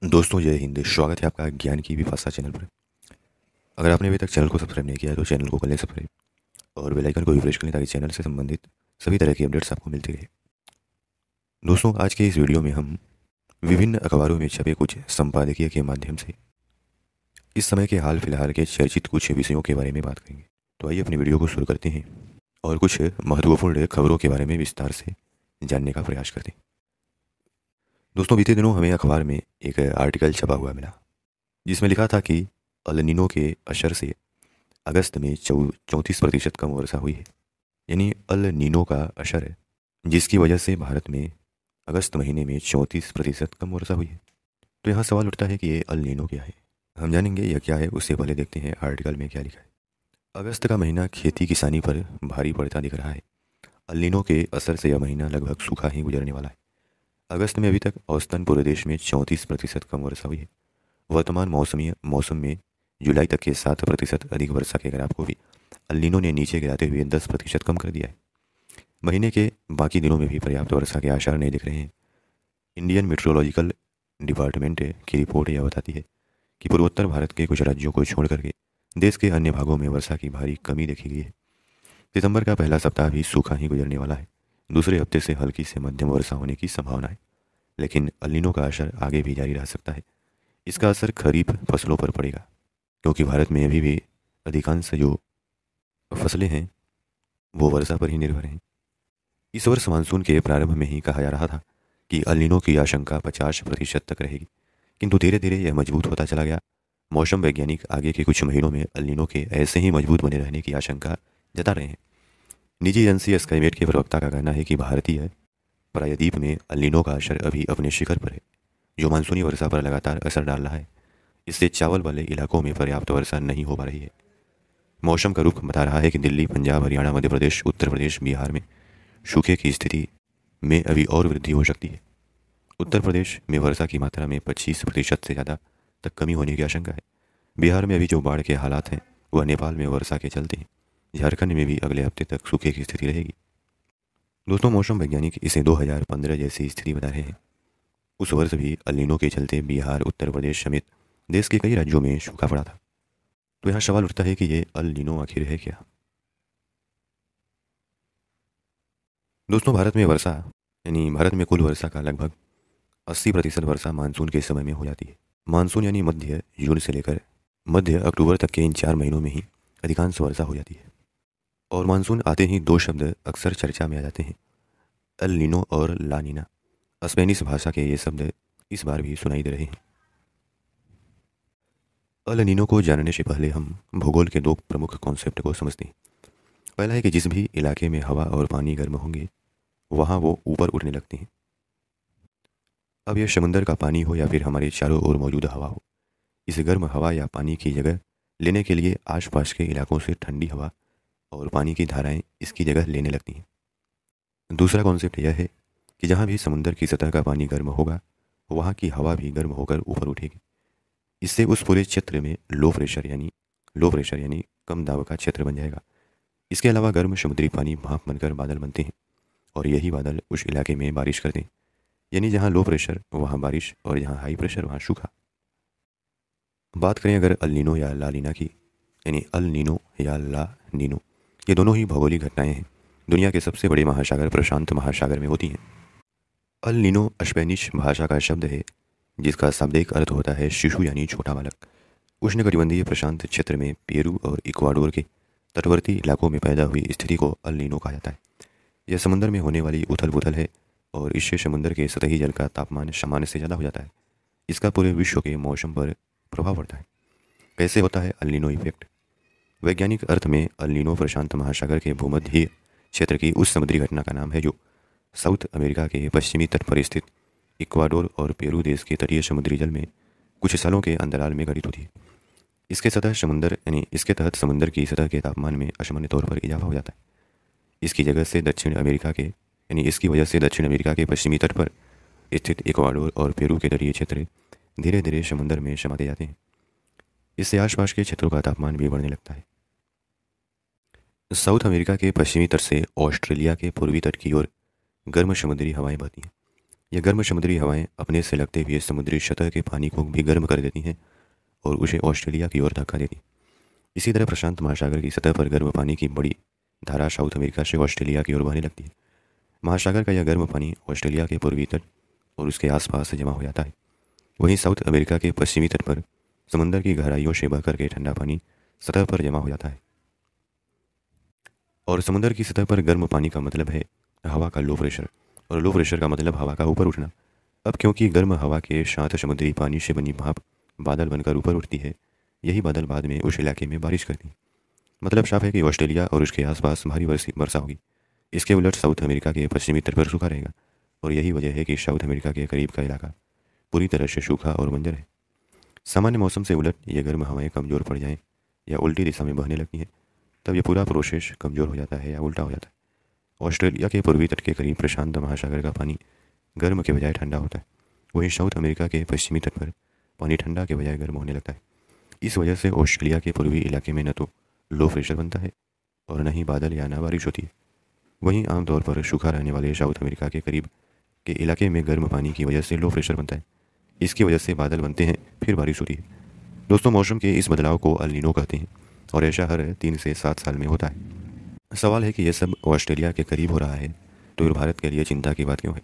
दोस्तों जय हिंद। स्वागत है आपका ज्ञान की विपाशा चैनल पर। अगर आपने अभी तक चैनल को सब्सक्राइब नहीं किया है तो चैनल को कर लें सब्सक्राइब और बेल आइकन को भी प्रेस कर लें ताकि चैनल से संबंधित सभी तरह की अपडेट्स आपको मिलती रहे। दोस्तों आज के इस वीडियो में हम विभिन्न अखबारों में छपे कुछ संपादकीय के माध्यम से इस समय के हाल फिलहाल के चर्चित कुछ विषयों के बारे में बात करेंगे। तो आइए अपनी वीडियो को शुरू करते हैं और कुछ महत्वपूर्ण खबरों के बारे में विस्तार से जानने का प्रयास करते हैं। दोस्तों बीते दिनों हमें अखबार में एक आर्टिकल छपा हुआ मिला जिसमें लिखा था कि अल नीनो के असर से अगस्त में 34% कम वर्षा हुई है। यानी अल नीनो का असर है जिसकी वजह से भारत में अगस्त महीने में 34% कम वर्षा हुई है। तो यहाँ सवाल उठता है कि ये अल नीनो क्या है। हम जानेंगे यह क्या है, उससे पहले देखते हैं आर्टिकल में क्या लिखा है। अगस्त का महीना खेती किसानी पर भारी पड़ता दिख रहा है। अल नीनो के असर से यह महीना लगभग सूखा ही गुजरने वाला है। अगस्त में अभी तक औसतन पूरे देश में 34% कम वर्षा हुई है। वर्तमान मौसम में जुलाई तक के 7% अधिक वर्षा के ग्राफ को भी अल नीनो ने नीचे गिराते हुए 10% कम कर दिया है। महीने के बाकी दिनों में भी पर्याप्त वर्षा के आसार नहीं दिख रहे हैं। इंडियन मेट्रोलॉजिकल डिपार्टमेंट की रिपोर्ट यह बताती है कि पूर्वोत्तर भारत के कुछ राज्यों को छोड़ करके देश के अन्य भागों में वर्षा की भारी कमी देखी गई है। सितंबर का पहला सप्ताह भी सूखा ही गुजरने वाला है। दूसरे हफ्ते से हल्की से मध्यम वर्षा होने की संभावना है, लेकिन अल नीनो का असर आगे भी जारी रह सकता है। इसका असर खरीफ फसलों पर पड़ेगा क्योंकि भारत में अभी भी अधिकांश जो फसलें हैं वो वर्षा पर ही निर्भर हैं। इस वर्ष मानसून के प्रारंभ में ही कहा जा रहा था कि अल नीनो की आशंका 50% तक रहेगी, किंतु धीरे धीरे यह मजबूत होता चला गया। मौसम वैज्ञानिक आगे के कुछ महीनों में अल नीनो के ऐसे ही मजबूत बने रहने की आशंका जता रहे हैं। निजी एजेंसी स्काईमेट के प्रवक्ता का कहना है कि भारतीय प्रायद्वीप में अल नीनो का असर अभी अपने शिखर पर है, जो मानसूनी वर्षा पर लगातार असर डाल रहा है। इससे चावल वाले इलाकों में पर्याप्त वर्षा नहीं हो पा रही है। मौसम का रुख बता रहा है कि दिल्ली, पंजाब, हरियाणा, मध्य प्रदेश, उत्तर प्रदेश, बिहार में सूखे की स्थिति में अभी और वृद्धि हो सकती है। उत्तर प्रदेश में वर्षा की मात्रा में 25% से ज़्यादा तक कमी होने की आशंका है। बिहार में अभी जो बाढ़ के हालात हैं वह नेपाल में वर्षा के चलते हैं। झारखंड में भी अगले हफ्ते तक सूखे की स्थिति रहेगी। दोस्तों मौसम वैज्ञानिक इसे 2015 जैसी स्थिति बता रहे हैं। उस वर्ष भी अल नीनो के चलते बिहार, उत्तर प्रदेश समेत देश के कई राज्यों में सूखा पड़ा था। तो यहाँ सवाल उठता है कि ये अल नीनो आखिर है क्या। दोस्तों भारत में वर्षा यानी भारत में कुल वर्षा का लगभग 80% वर्षा मानसून के समय में हो जाती है। मानसून यानी मध्य जून से लेकर मध्य अक्टूबर तक के इन 4 महीनों में ही अधिकांश वर्षा हो जाती है। और मानसून आते ही 2 शब्द अक्सर चर्चा में आ जाते हैं, अल नीनो और ला नीना। स्पेनिश भाषा के ये शब्द इस बार भी सुनाई दे रहे हैं। अल नीनो को जानने से पहले हम भूगोल के 2 प्रमुख कॉन्सेप्ट को समझते हैं। पहला है कि जिस भी इलाके में हवा और पानी गर्म होंगे वहाँ वो ऊपर उठने लगते हैं। अब यह समुद्र का पानी हो या फिर हमारे चारों ओर मौजूद हवा हो, इस गर्म हवा या पानी की जगह लेने के लिए आसपास के इलाकों से ठंडी हवा और पानी की धाराएं इसकी जगह लेने लगती हैं। दूसरा कॉन्सेप्ट यह है कि जहाँ भी समुद्र की सतह का पानी गर्म होगा वहाँ की हवा भी गर्म होकर ऊपर उठेगी। इससे उस पूरे क्षेत्र में लो प्रेशर यानी कम दाब का क्षेत्र बन जाएगा। इसके अलावा गर्म समुद्री पानी भाप बनकर बादल बनते हैं और यही बादल उस इलाके में बारिश करते हैं। यानी जहाँ लो प्रेशर वहाँ बारिश और जहाँ हाई प्रेशर वहाँ सूखा। बात करें अगर अल नीनो या ला नीना की, यानी अल नीनो या ला नीनो, ये दोनों ही भौगोलिक घटनाएं हैं। दुनिया के सबसे बड़े महासागर प्रशांत महासागर में होती हैं। अल नीनो स्पेनिश भाषा का शब्द है जिसका शाब्दिक अर्थ होता है शिशु यानी छोटा बालक। उष्णकटिबंधीय प्रशांत क्षेत्र में पेरू और इक्वाडोर के तटवर्ती इलाकों में पैदा हुई स्थिति को अल नीनो कहा जाता है। यह समुद्र में होने वाली उथल पुथल है और इससे समुद्र के सतही जल का तापमान सामान्य से ज़्यादा हो जाता है। इसका पूरे विश्व के मौसम पर प्रभाव पड़ता है। कैसे होता है अल नीनो इफेक्ट? वैज्ञानिक अर्थ में अल नीनो प्रशांत महासागर के भूमध्य क्षेत्र की उस समुद्री घटना का नाम है जो साउथ अमेरिका के पश्चिमी तट पर स्थित इक्वाडोर और पेरू देश के तटीय समुद्री जल में कुछ सालों के अंतराल में घटित होती है। इसके तहत समुद्र की सतह के तापमान में असामान्य तौर पर इजाफा हो जाता है। इसकी वजह से दक्षिण अमेरिका के पश्चिमी तट पर स्थित इक्वाडोर और पेरू के तटीय क्षेत्र धीरे धीरे समुद्र में समाते जाते हैं। इससे आसपास के क्षेत्रों का तापमान भी बढ़ने लगता है। साउथ अमेरिका के पश्चिमी तट से ऑस्ट्रेलिया के पूर्वी तट की ओर गर्म समुद्री हवाएं बहती हैं। यह गर्म समुद्री हवाएं अपने से लगते हुए समुद्री सतह के पानी को भी गर्म कर देती हैं और उसे ऑस्ट्रेलिया की ओर धक्का देती हैं। इसी तरह प्रशांत महासागर की सतह पर गर्म पानी की बड़ी धारा साउथ अमेरिका से ऑस्ट्रेलिया की ओर बहने लगती है। महासागर का यह गर्म पानी ऑस्ट्रेलिया के पूर्वी तट और उसके आसपास जमा हो जाता है। वहीं साउथ अमेरिका के पश्चिमी तट पर समंदर की गहराइयों से बहकर के ठंडा पानी सतह पर जमा हो जाता है। और समुद्र की सतह पर गर्म पानी का मतलब है हवा का लो प्रेशर, और लो प्रेशर का मतलब हवा का ऊपर उठना। अब क्योंकि गर्म हवा के साथ समुद्री पानी से बनी भाप बादल बनकर ऊपर उठती है, यही बादल बाद में उस इलाके में बारिश करती है। मतलब साफ है कि ऑस्ट्रेलिया और उसके आसपास भारी वर्षा होगी। इसके उलट साउथ अमेरिका के पश्चिमी तट पर सूखा रहेगा, और यही वजह है कि साउथ अमेरिका के करीब का इलाका पूरी तरह से सूखा और बंजर है। सामान्य मौसम से उलट ये गर्म हवाएं कमज़ोर पड़ जाएं या उल्टी दिशा में बहने लगती हैं, तब यह पूरा प्रोसेस कमज़ोर हो जाता है या उल्टा हो जाता है। ऑस्ट्रेलिया के पूर्वी तट के करीब प्रशांत महासागर का पानी गर्म के बजाय ठंडा होता है। वहीं साउथ अमेरिका के पश्चिमी तट पर पानी ठंडा के बजाय गर्म होने लगता है। इस वजह से ऑस्ट्रेलिया के पूर्वी इलाके में न तो लो प्रेशर बनता है और न ही बादल या न बारिश होती है। वहीं आमतौर पर सूखा रहने वाले साउथ अमेरिका के करीब के इलाके में गर्म पानी की वजह से लो प्रेशर बनता है। इसकी वजह से बादल बनते हैं, फिर बारिश होती है। दोस्तों, मौसम के इस बदलाव को अल नीनो कहते हैं और ऐसा हर 3 से 7 साल में होता है। सवाल है कि यह सब ऑस्ट्रेलिया के करीब हो रहा है तो फिर भारत के लिए चिंता की बात क्यों है?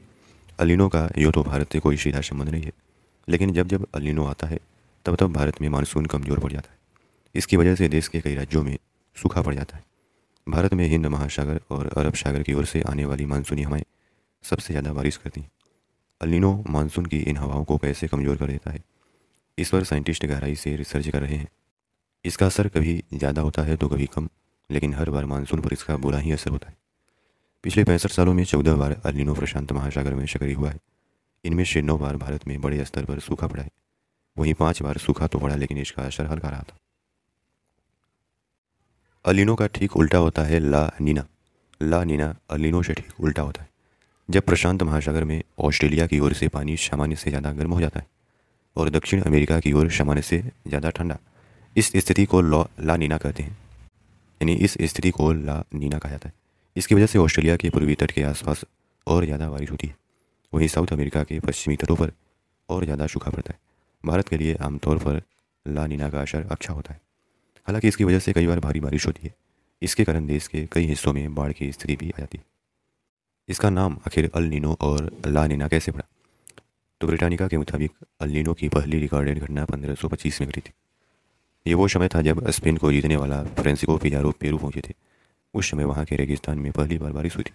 अल नीनो का यूँ तो भारत से कोई सीधा संबंध नहीं है, लेकिन जब जब अल नीनो आता है तब तब भारत में मानसून कमज़ोर पड़ जाता है। इसकी वजह से देश के कई राज्यों में सूखा पड़ जाता है। भारत में हिंद महासागर और अरब सागर की ओर से आने वाली मानसूनी हवाएं सबसे ज़्यादा बारिश करती हैं। अल नीनो मानसून की इन हवाओं को कैसे कमज़ोर कर देता है, इस पर साइंटिस्ट गहराई से रिसर्च कर रहे हैं। इसका असर कभी ज़्यादा होता है तो कभी कम, लेकिन हर बार मानसून पर इसका बुरा ही असर होता है। पिछले 65 सालों में 14 बार अल नीनो प्रशांत महासागर में सक्रिय हुआ है। इनमें से 9 बार भारत में बड़े स्तर पर सूखा पड़ा है। वहीं 5 बार सूखा तो पड़ा, लेकिन इसका असर हल्का रहा था। अल नीनो का ठीक उल्टा होता है ला नीना। ला नीना अल नीनो से ठीक उल्टा होता है। जब प्रशांत महासागर में ऑस्ट्रेलिया की ओर से पानी सामान्य से ज़्यादा गर्म हो जाता है और दक्षिण अमेरिका की ओर सामान्य से ज़्यादा ठंडा, इस स्थिति को ला नीना कहते हैं। यानी इस स्थिति को ला नीना कहा जाता है। इसकी वजह से ऑस्ट्रेलिया के पूर्वी तट के आसपास और ज़्यादा बारिश होती है। वहीं साउथ अमेरिका के पश्चिमी तटों पर और ज़्यादा सूखा पड़ता है। भारत के लिए आमतौर पर ला नीना का असर अच्छा होता है। हालांकि इसकी वजह से कई बार भारी बारिश होती है। इसके कारण देश के कई हिस्सों में बाढ़ की स्थिति भी आ जाती है। इसका नाम आखिर अल नीनो और ला नीना कैसे पड़ा? तो ब्रिटानिका के मुताबिक अल नीनो की पहली रिकॉर्डेड घटना 1525 में घटी थी। ये वो समय था जब स्पेन को जीतने वाला फ्रांसिस्को पिज़ारो पेरू पहुंचे थे। उस समय वहाँ के रेगिस्तान में पहली बार बारिश हुई थी।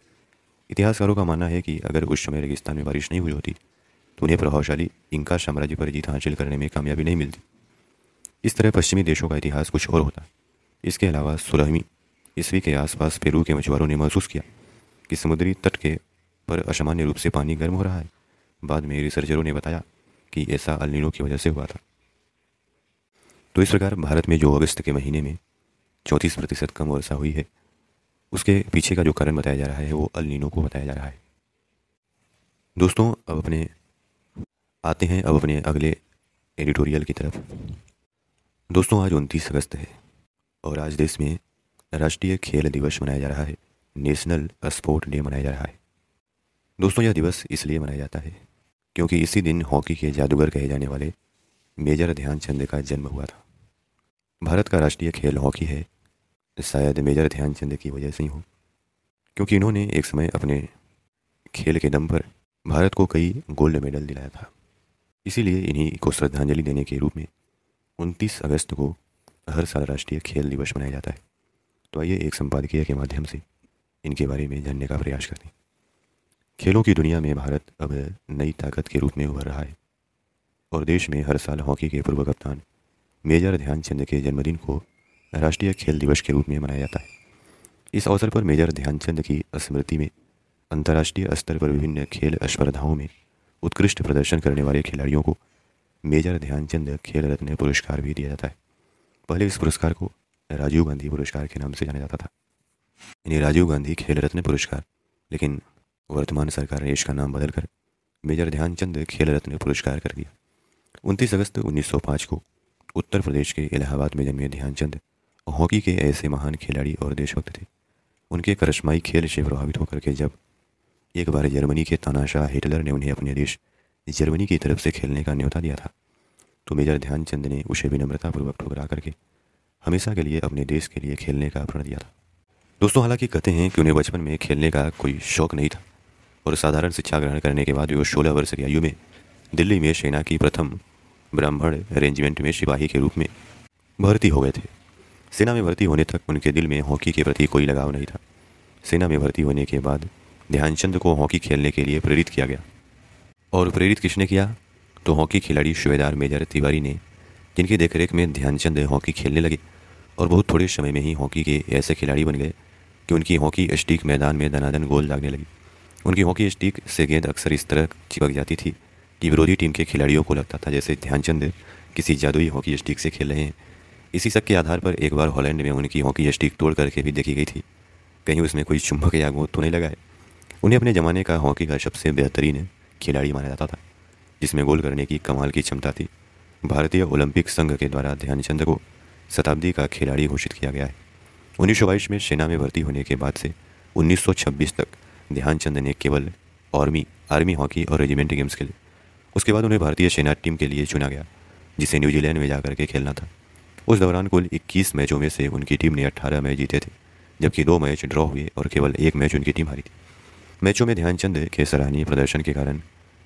इतिहासकारों का मानना है कि अगर उस समय रेगिस्तान में बारिश नहीं हुई होती तो उन्हें प्रभावशाली इंका साम्राज्य पर जीत हासिल करने में कामयाबी नहीं मिलती। इस तरह पश्चिमी देशों का इतिहास कुछ और होता। इसके अलावा 16वीं ईस्वी के आसपास पेरू के मछुआरों ने महसूस किया कि समुद्री तट के पर असामान्य रूप से पानी गर्म हो रहा है। बाद में रिसर्चरों ने बताया कि ऐसा अल नीनो की वजह से हुआ था। तो इस प्रकार भारत में जो अगस्त के महीने में 34% कम वर्षा हुई है, उसके पीछे का जो कारण बताया जा रहा है वो अल नीनो को बताया जा रहा है। दोस्तों, अब अपने अगले एडिटोरियल की तरफ। दोस्तों, आज 29 अगस्त है और आज देश में राष्ट्रीय खेल दिवस मनाया जा रहा है। नेशनल स्पोर्ट डे मनाया जा रहा है। दोस्तों, यह दिवस इसलिए मनाया जाता है क्योंकि इसी दिन हॉकी के जादूगर कहे जाने वाले मेजर ध्यानचंद का जन्म हुआ था। भारत का राष्ट्रीय खेल हॉकी है। शायद मेजर ध्यानचंद की वजह से ही हो, क्योंकि इन्होंने एक समय अपने खेल के दम पर भारत को कई गोल्ड मेडल दिलाया था। इसीलिए इन्हीं को श्रद्धांजलि देने के रूप में 29 अगस्त को हर साल राष्ट्रीय खेल दिवस मनाया जाता है। तो आइए एक संपादकीय के माध्यम से इनके बारे में जानने का प्रयास करते हैं। खेलों की दुनिया में भारत अब नई ताकत के रूप में उभर रहा है और देश में हर साल हॉकी के पूर्व कप्तान मेजर ध्यानचंद के जन्मदिन को राष्ट्रीय खेल दिवस के रूप में मनाया जाता है। इस अवसर पर मेजर ध्यानचंद की स्मृति में अंतर्राष्ट्रीय स्तर पर विभिन्न खेल स्पर्धाओं में उत्कृष्ट प्रदर्शन करने वाले खिलाड़ियों को मेजर ध्यानचंद खेल रत्न पुरस्कार भी दिया जाता है। पहले इस पुरस्कार को राजीव गांधी पुरस्कार के नाम से जाना जाता था, यानी राजीव गांधी खेल रत्न पुरस्कार, लेकिन वर्तमान सरकार ने इसका नाम बदलकर मेजर ध्यानचंद खेल रत्न पुरस्कार कर दिया। 29 अगस्त 1905 को उत्तर प्रदेश के इलाहाबाद में जन्मे ध्यानचंद हॉकी के ऐसे महान खिलाड़ी और देशभक्त थे। उनके करिश्माई खेल से प्रभावित होकर के जब एक बार जर्मनी के तानाशाह हिटलर ने उन्हें अपने देश जर्मनी की तरफ से खेलने का न्योता दिया था, तो मेजर ध्यानचंद ने उसे विनम्रतापूर्वक ठुकरा करके हमेशा के लिए अपने देश के लिए खेलने का प्रण दिया था। दोस्तों, हालांकि कहते हैं कि उन्हें बचपन में खेलने का कोई शौक नहीं था और साधारण शिक्षा ग्रहण करने के बाद वो 16 वर्ष की आयु में दिल्ली में सेना की प्रथम ब्राह्मण रेजिमेंट में सिपाही के रूप में भर्ती हो गए थे। सेना में भर्ती होने तक उनके दिल में हॉकी के प्रति कोई लगाव नहीं था। सेना में भर्ती होने के बाद ध्यानचंद को हॉकी खेलने के लिए प्रेरित किया गया। और प्रेरित किसने किया? तो हॉकी खिलाड़ी सूबेदार मेजर तिवारी ने, जिनकी देखरेख में ध्यानचंद हॉकी खेलने लगे और बहुत थोड़े समय में ही हॉकी के ऐसे खिलाड़ी बन गए कि उनकी हॉकी स्टिक मैदान में दनादन गोल लागने लगी। उनकी हॉकी स्टिक से गेंद अक्सर इस तरह चिपक जाती थी कि विरोधी टीम के खिलाड़ियों को लगता था जैसे ध्यानचंद किसी जादुई हॉकी स्टिक से खेल रहे हैं। इसी शक के आधार पर एक बार हॉलैंड में उनकी हॉकी स्टिक तोड़ करके भी देखी गई थी, कहीं उसमें कोई चुंबक या गोंद तो नहीं लगा है। उन्हें अपने ज़माने का हॉकी का सबसे बेहतरीन खिलाड़ी माना जाता था, जिसमें गोल करने की कमाल की क्षमता थी। भारतीय ओलंपिक संघ के द्वारा ध्यानचंद को शताब्दी का खिलाड़ी घोषित किया गया है। 1922 में सेना में भर्ती होने के बाद से 1926 तक ध्यानचंद ने केवल आर्मी हॉकी और रेजिमेंट गेम्स खेले। उसके बाद उन्हें भारतीय सेना टीम के लिए चुना गया, जिसे न्यूजीलैंड में जाकर के खेलना था। उस दौरान कुल 21 मैचों में से उनकी टीम ने 18 मैच जीते थे, जबकि 2 मैच ड्रॉ हुए और केवल 1 मैच उनकी टीम हारी थी। मैचों में ध्यानचंद के सराहनीय प्रदर्शन के कारण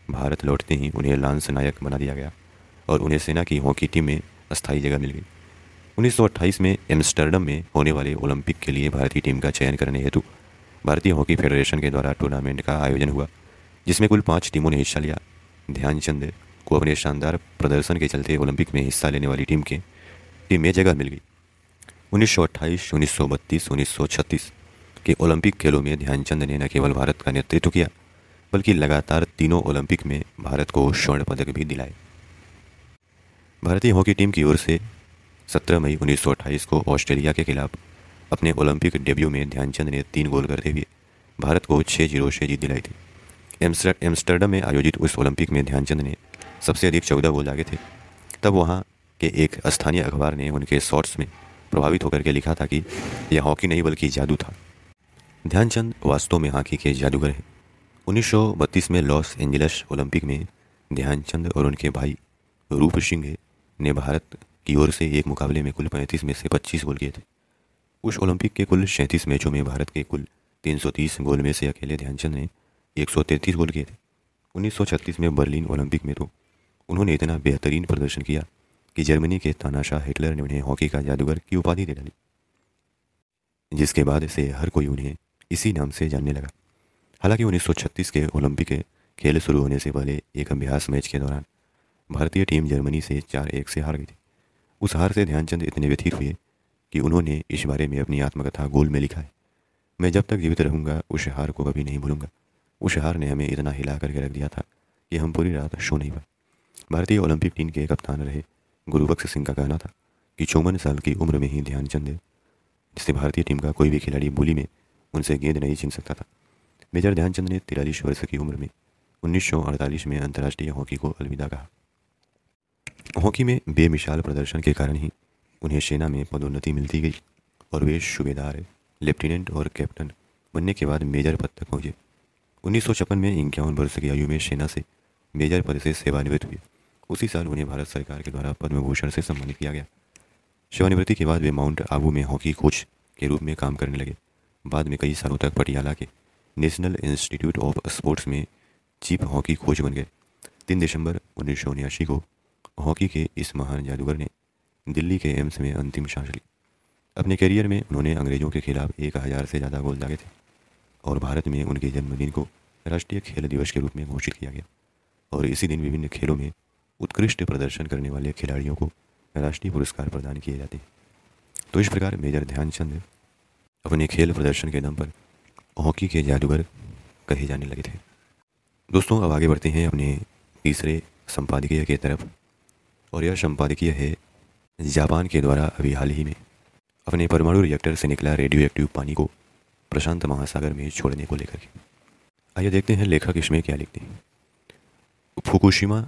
भारत लौटते ही उन्हें लांस नायक बना दिया गया और उन्हें सेना की हॉकी टीम में अस्थायी जगह मिल गई। 1928 में एम्स्टर्डम में होने वाले ओलंपिक के लिए भारतीय टीम का चयन करने हेतु भारतीय हॉकी फेडरेशन के द्वारा टूर्नामेंट का आयोजन हुआ, जिसमें कुल 5 टीमों ने हिस्सा लिया। ध्यानचंद को अपने शानदार प्रदर्शन के चलते ओलंपिक में हिस्सा लेने वाली टीम में जगह मिल गई। 1928, 1932, 1936 के ओलंपिक खेलों में ध्यानचंद ने न केवल भारत का नेतृत्व किया, बल्कि लगातार तीनों ओलंपिक में भारत को स्वर्ण पदक भी दिलाए। भारतीय हॉकी टीम की ओर से 17 मई 1928 को ऑस्ट्रेलिया के खिलाफ अपने ओलंपिक डेब्यू में ध्यानचंद ने 3 गोल करते हुए भारत को 6-0 से जीत दिलाई थी। एम्स्टर्डम में आयोजित उस ओलंपिक में ध्यानचंद ने सबसे अधिक 14 गोल दागे थे। तब वहाँ के एक स्थानीय अखबार ने उनके शॉट्स में प्रभावित होकर के लिखा था कि यह हॉकी नहीं बल्कि जादू था। ध्यानचंद वास्तव में हॉकी के जादूगर हैं। 1932 में लॉस एंजलिस ओलंपिक में ध्यानचंद और उनके भाई रूप सिंह ने भारत की ओर से एक मुकाबले में कुल 35 में से 25 गोल किए थे। उस ओलंपिक के कुल 37 मैचों में भारत के कुल 330 गोल में से अकेले ध्यानचंद ने 133 गोल किए थे। 1936 में बर्लिन ओलंपिक में तो उन्होंने इतना बेहतरीन प्रदर्शन किया कि जर्मनी के तानाशाह हिटलर ने उन्हें हॉकी का जादूगर की उपाधि दे डाली, जिसके बाद से हर कोई उन्हें इसी नाम से जानने लगा। हालांकि 1936 के ओलंपिक खेल शुरू होने से पहले एक अभ्यास मैच के दौरान भारतीय टीम जर्मनी से 4-1 से हार गई थी। उस हार से ध्यानचंद इतने व्यथित हुए कि उन्होंने इस बारे में अपनी आत्मकथा गोल में लिखा है, मैं जब तक जीवित रहूंगा उस हार को कभी नहीं भूलूंगा। उस हार ने हमें इतना हिला करके रख दिया था कि हम पूरी रात सो नहीं पाए। भारतीय ओलंपिक टीम के कप्तान रहे गुरुबख्श सिंह का कहना था कि 54 साल की उम्र में ही ध्यानचंद, जिससे भारतीय टीम का कोई भी खिलाड़ी बोली में उनसे गेंद नहीं छीन सकता था। मेजर ध्यानचंद ने 43 वर्ष की उम्र में 1948 में अंतर्राष्ट्रीय हॉकी को अलविदा कहा। हॉकी में बेमिसाल प्रदर्शन के कारण ही उन्हें सेना में पदोन्नति मिलती गई और वे सूबेदार, लेफ्टिनेंट और कैप्टन बनने के बाद मेजर पद तक पहुँचे। 1956 में 51 वर्ष की आयु में सेना से मेजर पद से सेवानिवृत्त हुए। उसी साल उन्हें भारत सरकार के द्वारा पद्म भूषण से सम्मानित किया गया। सेवानिवृत्ति के बाद वे माउंट आबू में हॉकी कोच के रूप में काम करने लगे। बाद में कई सालों तक पटियाला के नेशनल इंस्टीट्यूट ऑफ स्पोर्ट्स में चीफ हॉकी कोच बन गए। 3 दिसंबर 1979 को हॉकी के इस महान जादूगर ने दिल्ली के एम्स में अंतिम सांस ली। अपने करियर में उन्होंने अंग्रेजों के खिलाफ 1000 से ज़्यादा गोल दागे थे और भारत में उनके जन्मदिन को राष्ट्रीय खेल दिवस के रूप में घोषित किया गया और इसी दिन विभिन्न खेलों में उत्कृष्ट प्रदर्शन करने वाले खिलाड़ियों को राष्ट्रीय पुरस्कार प्रदान किए जाते हैं। तो इस प्रकार मेजर ध्यानचंद अपने खेल प्रदर्शन के दम पर हॉकी के जादूगर कहे जाने लगे थे। दोस्तों, अब आगे बढ़ते हैं अपने तीसरे संपादकीय के तरफ और यह संपादकीय है जापान के द्वारा अभी हाल ही में अपने परमाणु रिएक्टर से निकला रेडियो एक्टिव पानी को प्रशांत महासागर में छोड़ने को लेकर के। आइए देखते हैं लेखक इसमें क्या लिखते हैं। फुकुशिमा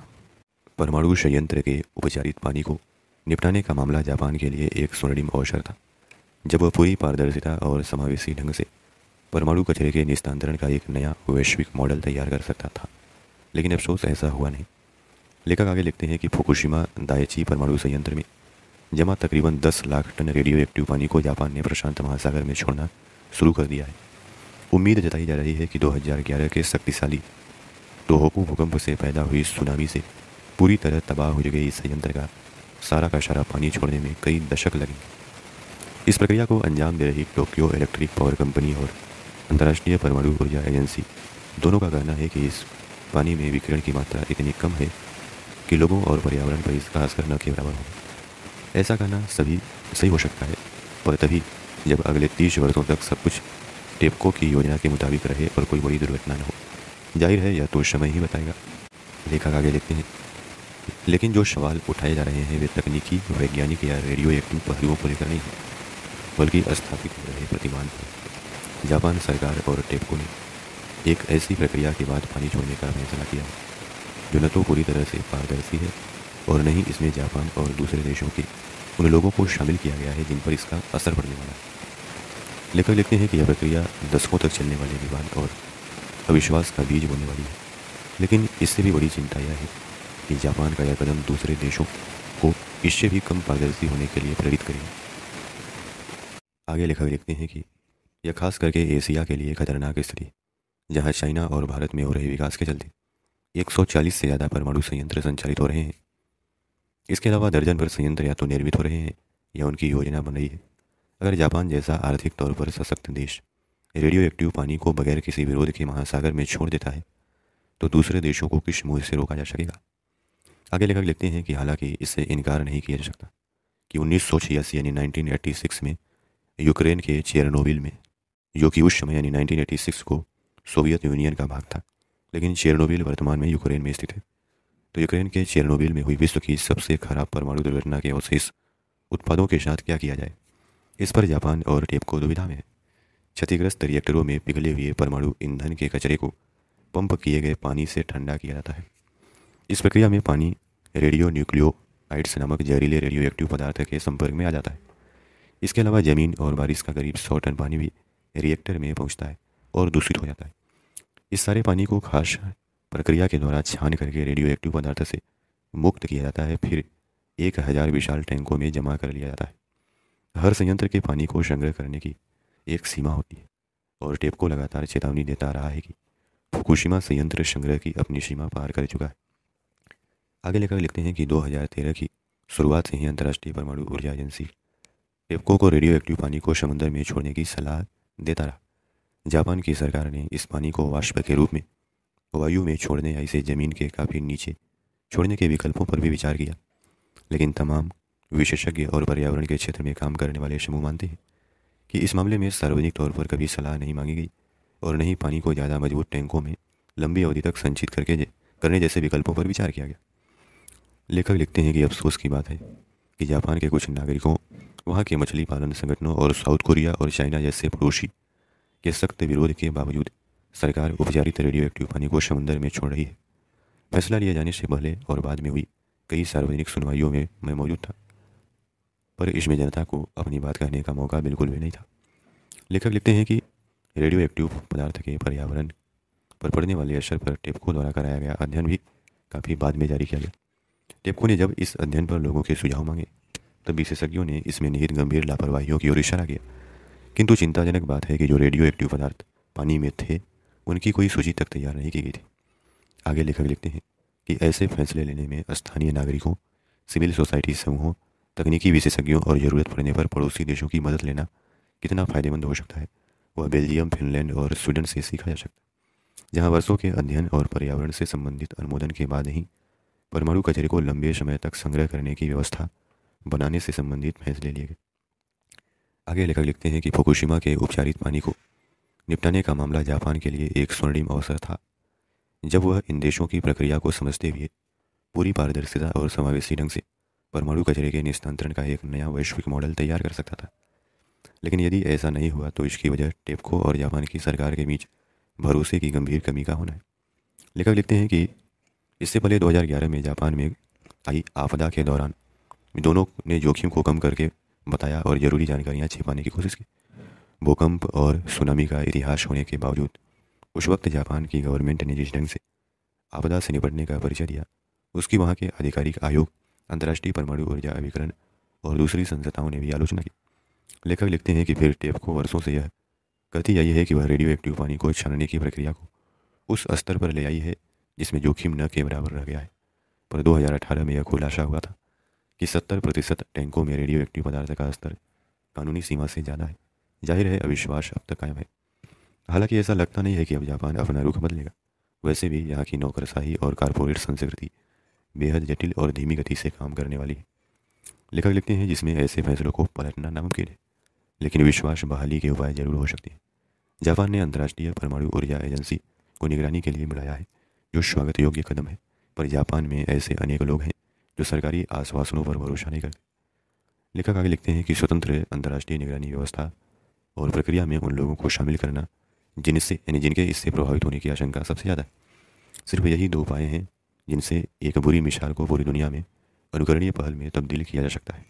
परमाणु संयंत्र के उपचारित पानी को निपटाने का मामला जापान के लिए एक स्वर्णिम अवसर था, जब वह पूरी पारदर्शिता और समावेशी ढंग से परमाणु कचरे के निस्तारण का एक नया वैश्विक मॉडल तैयार कर सकता था, लेकिन अफसोस ऐसा हुआ नहीं। लेखक आगे लिखते हैं कि फुकुशिमा दाइची परमाणु संयंत्र में जमा तकरीबन 10 लाख टन रेडियो एक्टिव पानी को जापान ने प्रशांत महासागर में छोड़ना शुरू कर दिया है। उम्मीद जताई जा रही है कि 2011 के शक्तिशाली टोहोकू भूकंप से पैदा हुई सुनामी से पूरी तरह तबाह हो गई इस संयंत्र का सारा पानी छोड़ने में कई दशक लगेंगे। इस प्रक्रिया को अंजाम दे रही टोक्यो इलेक्ट्रिक पावर कंपनी और अंतर्राष्ट्रीय परमाणु ऊर्जा एजेंसी दोनों का कहना है कि इस पानी में विकिरण की मात्रा इतनी कम है कि लोगों और पर्यावरण पर इसका असर न के बराबर होगा। ऐसा कहना सही हो सकता है, पर तभी जब अगले 30 वर्षों तक सब कुछ टेपको की योजना के मुताबिक रहे और कोई बड़ी दुर्घटना न हो। जाहिर है यह तो समय ही बताएगा। लेखक आगे लिखते हैं, लेकिन जो सवाल उठाए जा रहे हैं वे तकनीकी, वैज्ञानिक या रेडियो एक्टिव पहलुओं को लेकर नहीं है, बल्कि स्थापित हो रहे प्रतिमान पर। जापान सरकार और टेपको ने एक ऐसी प्रक्रिया के बाद पानी छोड़ने का फैसला किया जो न तो पूरी तरह से पारदर्शी है और न ही इसमें जापान और दूसरे देशों के उन लोगों को शामिल किया गया है जिन पर इसका असर पड़ने वाला है। लेखक लिखते हैं कि यह प्रक्रिया दशकों तक चलने वाले विवाद और अविश्वास का बीज बोने वाली है, लेकिन इससे भी बड़ी चिंता यह है कि जापान का यह कदम दूसरे देशों को इससे भी कम पारदर्शी होने के लिए प्रेरित करेगा। आगे लेखक लिखते हैं कि यह खास करके एशिया के लिए खतरनाक स्थिति है, जहां चाइना और भारत में हो रहे विकास के चलते 140 से ज़्यादा परमाणु संयंत्र संचालित हो रहे हैं। इसके अलावा दर्जन भर संयंत्र या तो निर्मित हो रहे हैं या उनकी योजना बन रही है। अगर जापान जैसा आर्थिक तौर पर सशक्त देश रेडियो एक्टिव पानी को बगैर किसी विरोध के महासागर में छोड़ देता है तो दूसरे देशों को किस मुँह से रोका जा सकेगा। आगे लेखक लिखते हैं कि हालांकि इससे इनकार नहीं किया जा सकता कि 1986 यानी 1986 में यूक्रेन के चेरनोबिल में, जो कि उस समय यानी 1986 को सोवियत यूनियन का भाग था, लेकिन चेरनोबिल वर्तमान में यूक्रेन में स्थित है, तो यूक्रेन के चेरनोबिल में हुई विश्व की सबसे खराब परमाणु दुर्घटना के अवशेष उत्पादों के साथ क्या किया जाए, इस पर जापान और टेपको दुविधा में है। क्षतिग्रस्त रिएक्टरों में पिघले हुए परमाणु ईंधन के कचरे को पंप किए गए पानी से ठंडा किया जाता है। इस प्रक्रिया में पानी रेडियो न्यूक्लियोटाइड्स नामक जहरीले रेडियो एक्टिव पदार्थ के संपर्क में आ जाता है। इसके अलावा जमीन और बारिश का करीब 100 टन पानी भी रिएक्टर में पहुंचता है और दूषित हो जाता है। इस सारे पानी को खास प्रक्रिया के द्वारा छान करके रेडियो एक्टिव पदार्थ से मुक्त किया जाता है, फिर 1000 विशाल टैंकों में जमा कर लिया जाता है। हर संयंत्र के पानी को संग्रह करने की एक सीमा होती है और टेपको लगातार चेतावनी देता रहा है कि फुकुशिमा संयंत्र संग्रह की अपनी सीमा पार कर चुका है। आगे लेकर लिखते हैं कि 2013 की शुरुआत से ही अंतर्राष्ट्रीय परमाणु ऊर्जा एजेंसी टेपको को रेडियो एक्टिव पानी को समुद्र में छोड़ने की सलाह देता रहा। जापान की सरकार ने इस पानी को वाष्प के रूप में वायु में छोड़ने या इसे जमीन के काफ़ी नीचे छोड़ने के विकल्पों पर भी विचार किया, लेकिन तमाम विशेषज्ञ और पर्यावरण के क्षेत्र में काम करने वाले समूह मानते हैं कि इस मामले में सार्वजनिक तौर पर कभी सलाह नहीं मांगी गई और न ही पानी को ज़्यादा मजबूत टैंकों में लंबी अवधि तक संचित करने जैसे विकल्पों पर विचार किया गया। लेखक लिखते हैं कि अफसोस की बात है कि जापान के कुछ नागरिकों, वहाँ के मछली पालन संगठनों और साउथ कोरिया और चाइना जैसे पड़ोसी के सख्त विरोध के बावजूद सरकार उपचारित रेडियो एक्टिव पानी को समुद्र में छोड़ रही है। फैसला लिया जाने से पहले और बाद में हुई कई सार्वजनिक सुनवाइयों में मैं मौजूद था, पर इसमें जनता को अपनी बात कहने का मौका बिल्कुल भी नहीं था। लेखक लिखते हैं कि रेडियो एक्टिव पदार्थ के पर्यावरण पर पड़ने वाले असर पर टेपको द्वारा कराया गया अध्ययन भी काफ़ी बाद में जारी किया गया। टेपको ने जब इस अध्ययन पर लोगों के सुझाव मांगे तब विशेषज्ञों ने इसमें निहित गंभीर लापरवाहियों की ओर इशारा किया, किंतु चिंताजनक बात है कि जो रेडियो एक्टिव पदार्थ पानी में थे उनकी कोई सूची तक तैयार नहीं की गई थी। आगे लेखक लिखते हैं कि ऐसे फैसले लेने में स्थानीय नागरिकों, सिविल सोसाइटी समूहों, तकनीकी विशेषज्ञों और ज़रूरत पड़ने पर पड़ोसी देशों की मदद लेना कितना फ़ायदेमंद हो सकता है, वह बेल्जियम, फिनलैंड और स्वीडन से सीखा जा सकता है, जहाँ वर्षों के अध्ययन और पर्यावरण से संबंधित अनुमोदन के बाद ही परमाणु कचरे को लंबे समय तक संग्रह करने की व्यवस्था बनाने से संबंधित फैसले लिए गए। आगे लेखक लिखते हैं कि फुकुशिमा के उपचारित पानी को निपटाने का मामला जापान के लिए एक स्वर्णिम अवसर था, जब वह इन देशों की प्रक्रिया को समझते हुए पूरी पारदर्शिता और समावेशी ढंग से परमाणु कचरे के निस्तारण का एक नया वैश्विक मॉडल तैयार कर सकता था। लेकिन यदि ऐसा नहीं हुआ तो इसकी वजह टेपको और जापान की सरकार के बीच भरोसे की गंभीर कमी का होना है। लेखक लिखते हैं कि इससे पहले 2011 में जापान में आई आपदा के दौरान दोनों ने जोखिम को कम करके बताया और ज़रूरी जानकारियां छिपाने की कोशिश की। भूकंप और सुनामी का इतिहास होने के बावजूद उस वक्त जापान की गवर्नमेंट ने जिस ढंग से आपदा से निपटने का परिचय दिया, उसकी वहाँ के आधिकारिक आयोग, अंतर्राष्ट्रीय परमाणु ऊर्जा अभिकरण और दूसरी संस्थाओं ने भी आलोचना की। लेखक लिखते हैं कि फिर टेप को वर्षों से यह कहती आई है कि वह रेडियो एक्टिव पानी को छानने की प्रक्रिया को उस स्तर पर ले आई है जिसमें जोखिम न के बराबर रह गया है। पर 2018 में यह खुलासा हुआ था कि 70% टैंकों में रेडियो एक्टिव पदार्थ का स्तर कानूनी सीमा से ज़्यादा है। जाहिर है अविश्वास अब तक कायम है। हालांकि ऐसा लगता नहीं है कि अब जापान अपना रुख बदलेगा। वैसे भी यहाँ की नौकरशाही और कारपोरेट संस्कृति बेहद जटिल और धीमी गति से काम करने वाली है। लेखक लिखते हैं जिसमें ऐसे फैसलों को पलटना नामुमकिन है, लेकिन विश्वास बहाली के उपाय जरूर हो सकते हैं। जापान ने अंतर्राष्ट्रीय परमाणु ऊर्जा एजेंसी को निगरानी के लिए बुलाया है, जो स्वागत योग्य कदम है। पर जापान में ऐसे अनेक लोग हैं जो सरकारी आश्वासनों पर भरोसा नहीं करते। लेखक आगे लिखते हैं कि स्वतंत्र अंतर्राष्ट्रीय निगरानी व्यवस्था और प्रक्रिया में उन लोगों को शामिल करना जिनके इससे प्रभावित होने की आशंका सबसे ज़्यादा है। सिर्फ यही दो उपाय हैं जिनसे एक बुरी मिसाल को पूरी दुनिया में अनुकरणीय पहल में तब्दील किया जा सकता है।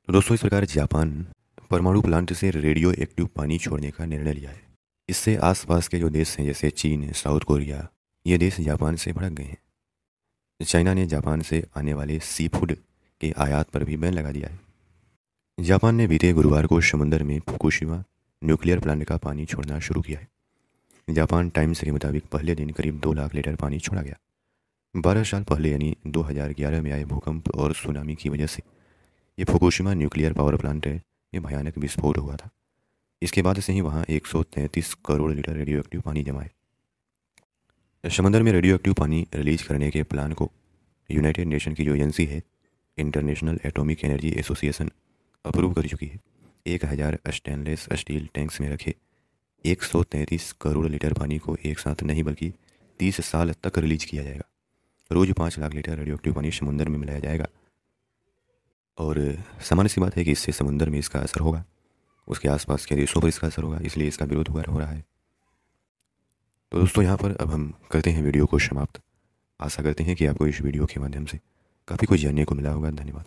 तो दोस्तों, इस प्रकार जापान परमाणु प्लांट से रेडियो एक्टिव पानी छोड़ने का निर्णय लिया है। इससे आसपास के जो देश हैं जैसे चीन, साउथ कोरिया, ये देश जापान से भड़क गए हैं। चाइना ने जापान से आने वाले सी फूड के आयात पर भी बैन लगा दिया है। जापान ने बीते गुरुवार को समुद्र में फुकुशिमा न्यूक्लियर प्लांट का पानी छोड़ना शुरू किया है। जापान टाइम्स के मुताबिक पहले दिन करीब 2 लाख लीटर पानी छोड़ा गया। 12 साल पहले यानी 2011 में आए भूकंप और सुनामी की वजह से ये फुकुशिमा न्यूक्लियर पावर प्लांट में भयानक विस्फोट हुआ था। इसके बाद से ही वहाँ 133 करोड़ लीटर रेडियो एक्टिव पानी जमा है। समंदर में रेडियो एक्टिव पानी रिलीज करने के प्लान को यूनाइटेड नेशन की जो एजेंसी है, international atomic energy association, approve कर चुकी है। 1000 स्टेनलेस स्टील टैंक्स में रखे 133 करोड़ लीटर पानी को एक साथ नहीं बल्कि 30 साल तक रिलीज किया जाएगा। रोज़ 5 लाख लीटर रेडियो एक्टिव पानी समुद्र में मिलाया जाएगा और सामान्य सी बात है कि इससे समुद्र में इसका असर होगा, उसके आसपास के देशों पर इसका असर होगा, इसलिए इसका विरोध हो रहा है। तो दोस्तों, यहाँ पर अब हम करते हैं वीडियो को समाप्त। आशा करते हैं कि आपको इस वीडियो के माध्यम से काफ़ी कुछ जानने को मिला होगा। धन्यवाद।